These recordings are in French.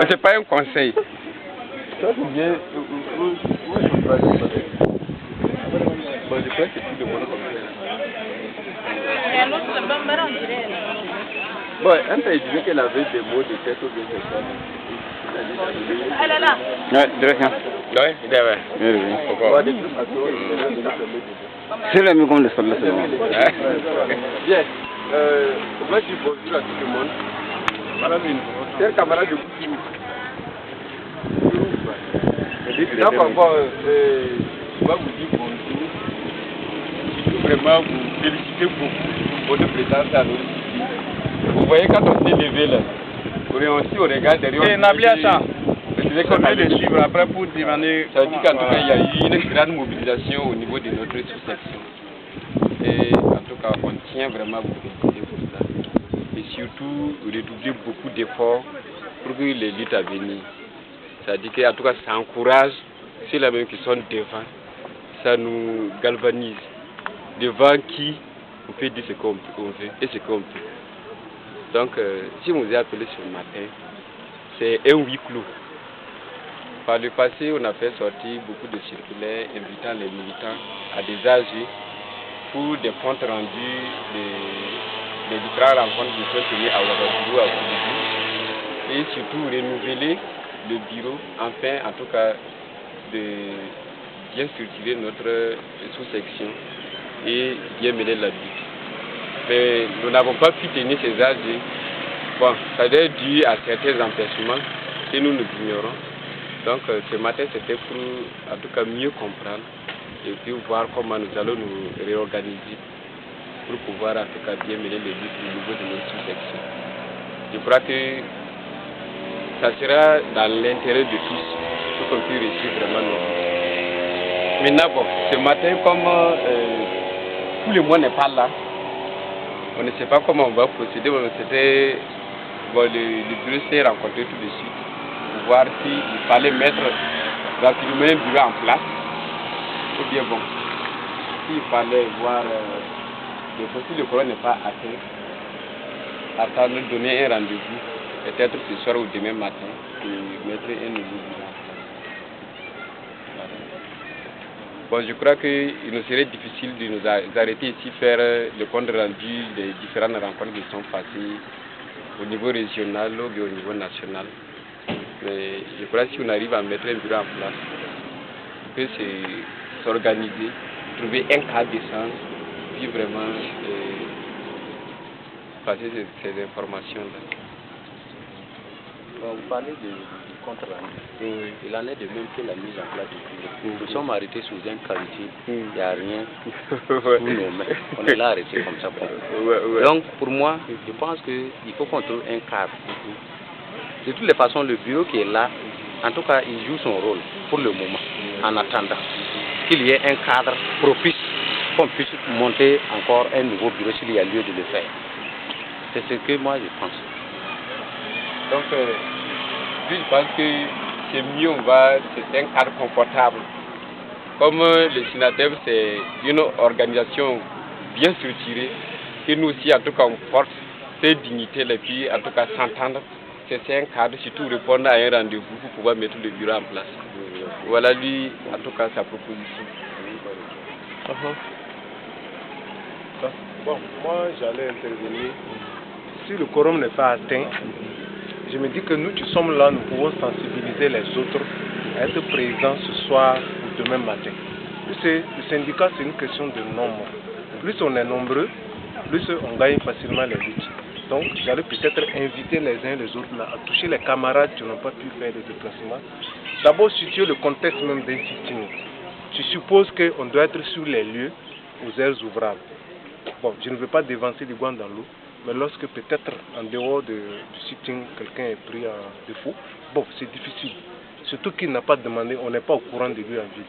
C'est pas un conseil. Ça c'est bien. Où je peux aller passer? Bon, je crois que c'est tout le monde comme ça. Bon, un peu, il disait qu'elle avait des mots de tête ou bien de ça. Elle est là. Ouais, direction. Ouais, il est vrai. Oui. Pourquoi? C'est le même comme le sol là, c'est bon. Bien. Moi je dis bonjour à tout le monde. Madame une. C'est un camarade de Koutourou. D'accord, bon, je vais vous dire bonjour. Je veux vraiment vous féliciter beaucoup pour votre présence à nous. Vous voyez quand on s'est levé là, on regarde derrière. Et Nablia ça. C'est qu'on a les suivre après pour demander. Ça veut dire qu'en tout cas il y a eu une grande mobilisation au niveau de notre sous-section. Et en tout cas on tient vraiment à vous féliciter pour ça. Et surtout redoubler beaucoup d'efforts pour que les luttes à venir. Ça veut dire qu'en tout cas ça encourage ceux-là même qui sont devant. Ça nous galvanise. Devant qui on peut dire ce qu'on veut et ce qu'on peut. Donc, si on vous a appelé ce matin, c'est un huis clos. Par le passé, on a fait sortir beaucoup de circulaires invitant les militants à des AG pour des comptes rendus des différentes rencontres qui sont tenues à Ouagadougou, à Ouagadougou, et surtout renouveler le bureau, enfin, en tout cas, de bien structurer notre sous-section et bien mener la lutte. Mais nous n'avons pas pu tenir ces AG. Bon, ça doit être dû à certains empêchements que nous ignorons. Donc ce matin c'était pour en tout cas mieux comprendre et puis voir comment nous allons nous réorganiser pour pouvoir en tout cas bien mener les luttes au niveau de notre sous-section. Je crois que ça sera dans l'intérêt de tous pour qu'on puisse réussir vraiment nos luttes. Maintenant bon, ce matin comme tout le monde n'est pas là, on ne sait pas comment on va procéder, c'était bon, le bureau s'est rencontré tout de suite pour voir s'il fallait mettre rapidement un bureau en place ou bien bon, s'il fallait voir si le courant n'est pas atteint, attendre, donner un rendez-vous, peut-être ce soir ou demain matin, et mettre un nouveau bureau en place. Bon, je crois qu'il nous serait difficile de nous arrêter ici, faire le compte rendu des différentes rencontres qui sont passées au niveau régional ou au niveau national. Mais je crois que si on arrive à mettre un bureau en place, on peut s'organiser, trouver un cadre d'essence, puis vraiment passer ces informations-là. Vous parlez du compte rendu. Oui. Il en est de même que la mise en place du bureau. Nous sommes arrêtés sous un quartier, il n'y a rien pour nos mains. On est là arrêtés comme ça. Donc pour moi, je pense qu'il faut qu'on trouve un cadre. De toutes les façons, le bureau qui est là, en tout cas, il joue son rôle pour le moment, en attendant qu'il y ait un cadre propice qu'on puisse monter encore un nouveau bureau s'il y a lieu de le faire. C'est ce que moi je pense. Donc, je pense que c'est mieux, c'est un cadre confortable. Comme le sénateur, c'est une organisation bien structurée, que nous aussi, en tout cas, on porte cette dignité, et puis, en tout cas, s'entendre. C'est un cadre, surtout répondre à un rendez-vous pour pouvoir mettre le bureau en place. Voilà, lui, en tout cas, sa proposition. Bon, moi, j'allais intervenir. Si le quorum n'est pas atteint, je me dis que nous qui sommes là, nous pouvons sensibiliser les autres à être présents ce soir ou demain matin. Le syndicat, c'est une question de nombre. Plus on est nombreux, plus on gagne facilement les luttes. Donc, j'allais peut-être inviter les uns les autres là, à toucher les camarades qui n'ont pas pu faire des déplacements. D'abord, situer le contexte même d'un sitting. Tu supposes qu'on doit être sur les lieux aux aires ouvrables. Bon, je ne veux pas dévancer les gants dans l'eau, mais lorsque peut-être en dehors du sitting, quelqu'un est pris en défaut, bon, c'est difficile. Surtout qu'il n'a pas demandé, on n'est pas au courant de lui en ville.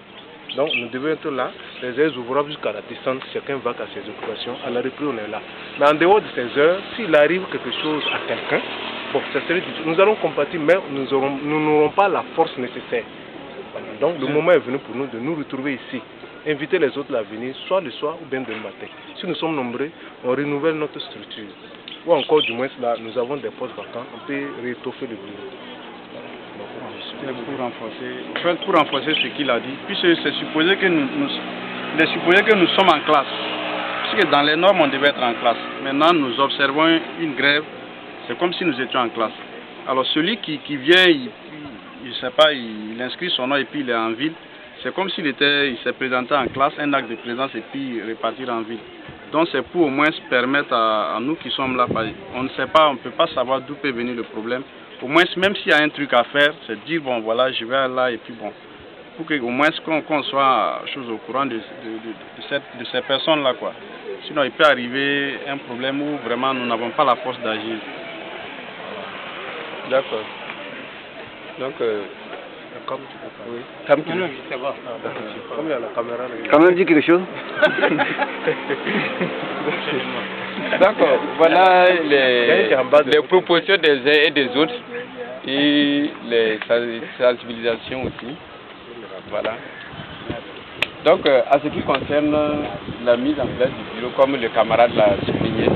Donc nous devons être là, les heures ouvrables jusqu'à la descente, chacun va à ses occupations, à la reprise on est là. Mais en dehors de ces heures, s'il arrive quelque chose à quelqu'un, bon, ça serait difficile. Nous allons compatir, mais nous n'aurons pas la force nécessaire. Voilà. Donc le moment est venu pour nous de nous retrouver ici, inviter les autres à venir, soit le soir ou bien le matin. Si nous sommes nombreux, on renouvelle notre structure. Ou encore du moins là, nous avons des postes vacants, on peut réétoffer le bureau. pour renforcer ce qu'il a dit, puisque c'est supposé que il est supposé que nous sommes en classe. Puisque dans les normes, on devait être en classe. Maintenant, nous observons une grève, c'est comme si nous étions en classe. Alors celui qui vient, il sait pas, il inscrit son nom et puis il est en ville. C'est comme s'il s'est présenté en classe, un acte de présence et puis repartir en ville. Donc c'est pour au moins permettre à nous qui sommes là, on ne sait pas, on ne peut pas savoir d'où peut venir le problème. Au moins, même s'il y a un truc à faire, c'est de dire, bon voilà, je vais là et puis bon. Pour qu'au moins qu'on soit au courant de ces personnes-là, quoi. Sinon, il peut arriver un problème où vraiment nous n'avons pas la force d'agir. D'accord. Donc, Comme tu peux pas. oui. Comme il y a la caméra. Quand même dit quelque chose. D'accord. Voilà les propositions des uns et des autres et les sensibilisations aussi. Voilà. Donc, à ce qui concerne la mise en place du bureau, comme le camarade l'a souligné,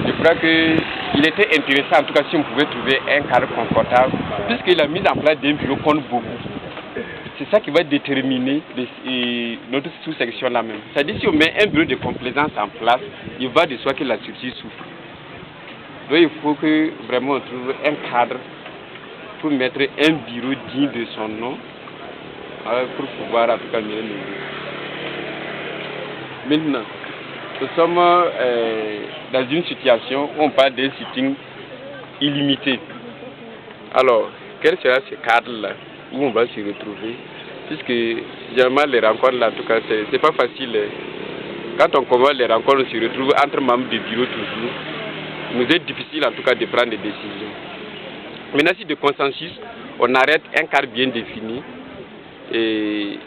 je crois qu'il était intéressant, en tout cas si on pouvait trouver un cadre confortable, puisque la mise en place d'un bureau compte beaucoup. C'est ça qui va déterminer notre sous-section là même. C'est-à-dire si on met un bureau de complaisance en place, il va de soi que la structure souffre. Donc il faut que vraiment on trouve un cadre pour mettre un bureau digne de son nom, pour pouvoir en tout cas mieux le bureau. Maintenant, nous sommes dans une situation où on parle d'un sitting illimité. Alors, quel sera ce cadre-là où on va se retrouver? Puisque généralement les rencontres là, en tout cas, c'est pas facile. Quand on commence les rencontres, on se retrouve entre membres du bureau toujours. Il nous est difficile en tout cas de prendre des décisions. Maintenant, si de consensus, on arrête un cadre bien défini, et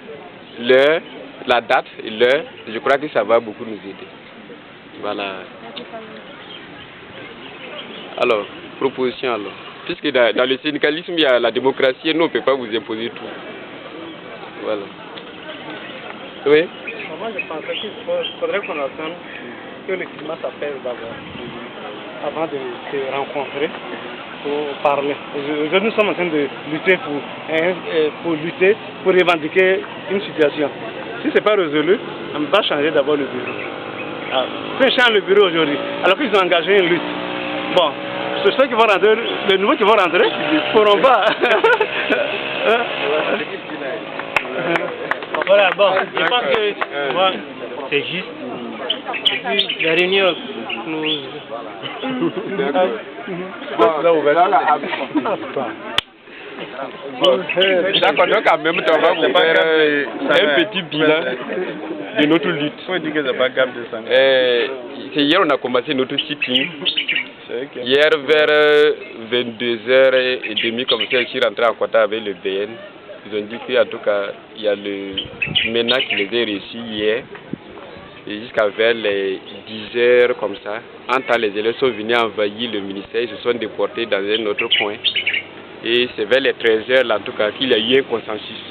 l'heure, la date et l'heure, je crois que ça va beaucoup nous aider. Voilà. Alors, proposition alors. Puisque dans le syndicalisme, il y a la démocratie et nous, on ne peut pas vous imposer tout. Voilà. Oui? Moi, je pensais qu'il faudrait qu'on attende que le climat s'apaise d'abord, avant de se rencontrer pour parler. Aujourd'hui, nous sommes en train de lutter pour revendiquer une situation. Si ce n'est pas résolu, on va changer d'abord le bureau. Si on change le bureau aujourd'hui, alors qu'ils ont engagé une lutte, bon, ceux qui vont rentrer, les nouveaux qui vont rentrer, ils ne pourront pas. Voilà, bon, je pense que moi, c'est juste. Et puis, la réunion nous... D'accord, donc en même temps, on va vous faire un petit bilan de notre lutte. C'est hier on a commencé notre sitting. Hier vers 22h30 comme ça, je suis rentré en contact avec le BN. Ils ont dit qu'en tout cas, il y a le MENA qui les a reçus hier. Et jusqu'à vers les 10h comme ça, en temps les élèves sont venus envahir le ministère, ils se sont déportés dans un autre coin. Et c'est vers les 13h là en tout cas qu'il y a eu un consensus.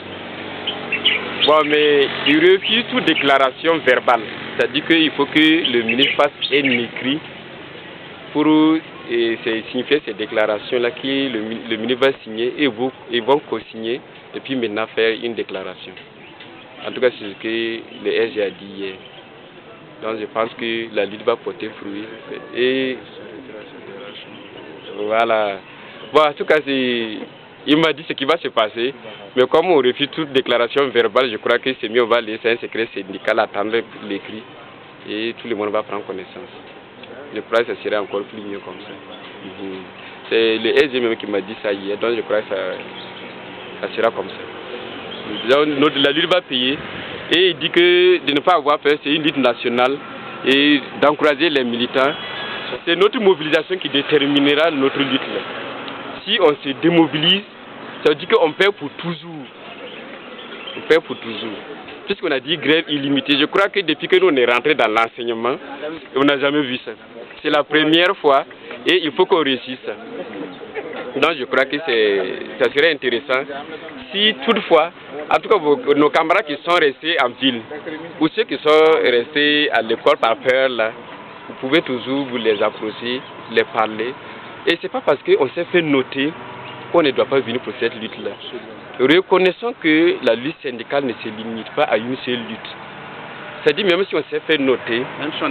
Bon, mais ils refusent toute déclaration verbale. C'est-à-dire qu'il faut que le ministre fasse un écrit pour signifier ces déclarations-là que le ministre va signer et ils vont co-signer et puis maintenant faire une déclaration. En tout cas, c'est ce que le SG a dit hier. Donc je pense que la lutte va porter fruit. Et voilà. Bon, en tout cas, il m'a dit ce qui va se passer. Mais comme on refuse toute déclaration verbale, je crois que c'est mieux, on va laisser un secret syndical attendre l'écrit. Et tout le monde va prendre connaissance. Je crois que ça serait encore plus mieux comme ça. C'est le SG même qui m'a dit ça hier. Donc je crois que ça sera comme ça. Donc, la lutte va payer. Et il dit que de ne pas avoir peur, c'est une lutte nationale et d'encourager les militants. C'est notre mobilisation qui déterminera notre lutte. Là. Si on se démobilise, ça veut dire qu'on perd pour toujours. On perd pour toujours. Puisqu'on a dit grève illimitée, je crois que depuis que nous on est rentré dans l'enseignement, on n'a jamais vu ça. C'est la première fois et il faut qu'on réussisse. Donc je crois que ça serait intéressant si toutefois, en tout cas nos camarades qui sont restés en ville ou ceux qui sont restés à l'école par peur là, vous pouvez toujours vous les approcher, les parler. Et c'est pas parce qu'on s'est fait noter on ne doit pas venir pour cette lutte-là. Reconnaissons que la lutte syndicale ne se limite pas à une seule lutte. C'est-à-dire, même si on s'est fait noter, Même si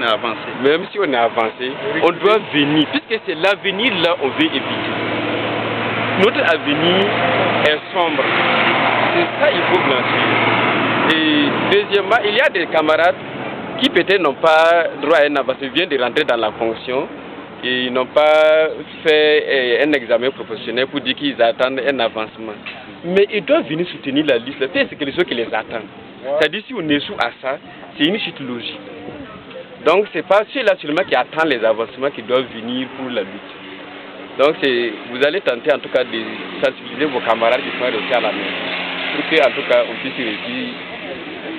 on est avancé, on doit venir, puisque c'est l'avenir là on veut éviter. Notre avenir est sombre. C'est ça qu'il faut blanchir. Et deuxièmement, il y a des camarades qui peut-être n'ont pas droit à un avancement, viennent de rentrer dans la fonction et ils n'ont pas fait un examen professionnel pour dire qu'ils attendent un avancement. Mais ils doivent venir soutenir la liste. C'est quelque chose qui les attend. C'est-à-dire si on échoue à ça, c'est une chute logique. Donc ce n'est pas ceux-là seulement qui attendent les avancements qui doivent venir pour la lutte. Donc vous allez tenter en tout cas de sensibiliser vos camarades qui sont restés à la main pour qu'en tout cas on puisse réussir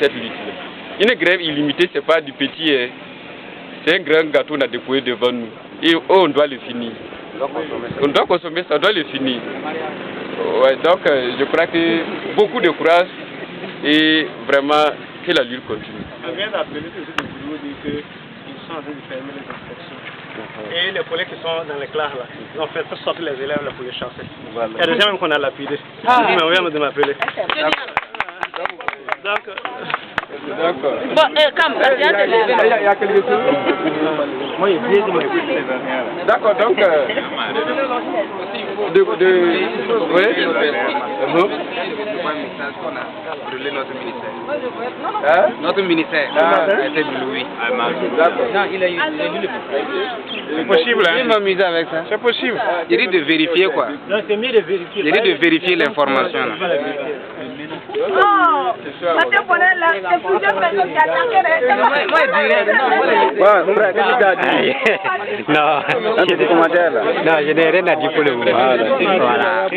cette lutte-là. Une grève illimitée, ce n'est pas du petit, c'est un grand gâteau qu'on a déposé devant nous. Et on doit le finir. On doit consommer ça, on doit le finir. Ouais, donc je crois que beaucoup de courage et vraiment que la lutte continue. On vient d'appeler le bureau dit qu'ils sont en train de fermer les inspections. Et les collègues qui sont dans les classes là, ils ont fait sortir les élèves là pour les chasser. Voilà. Il y a des gens même qu'on a lapidés. Mais on vient de m'appeler. Donc, D'accord. Bon, comme, il y a quelque chose. moi, il y a des D'accord, donc, oui. Notre ministère a été brûlé. D'accord. C'est possible, hein? Il m'amuser avec ça. C'est possible. Il dit de vérifier quoi. Non, c'est mieux de vérifier. Il dit de vérifier l'information. Oh, ça te connaît là, c'est plusieurs personnes qui attaquent. Moi, je dirais. Non, Un petit commentaire là. non, je n'ai rien à dire pour le moment. Voilà.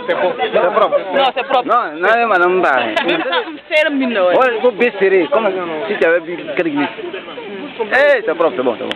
C'est propre. C'est propre. Non, c'est propre. Non, non, madame. Même ça, c'est un mineur. Ouais, il faut baisser. Comme si tu avais bu quelques minutes. Eh, c'est propre, c'est bon, c'est bon.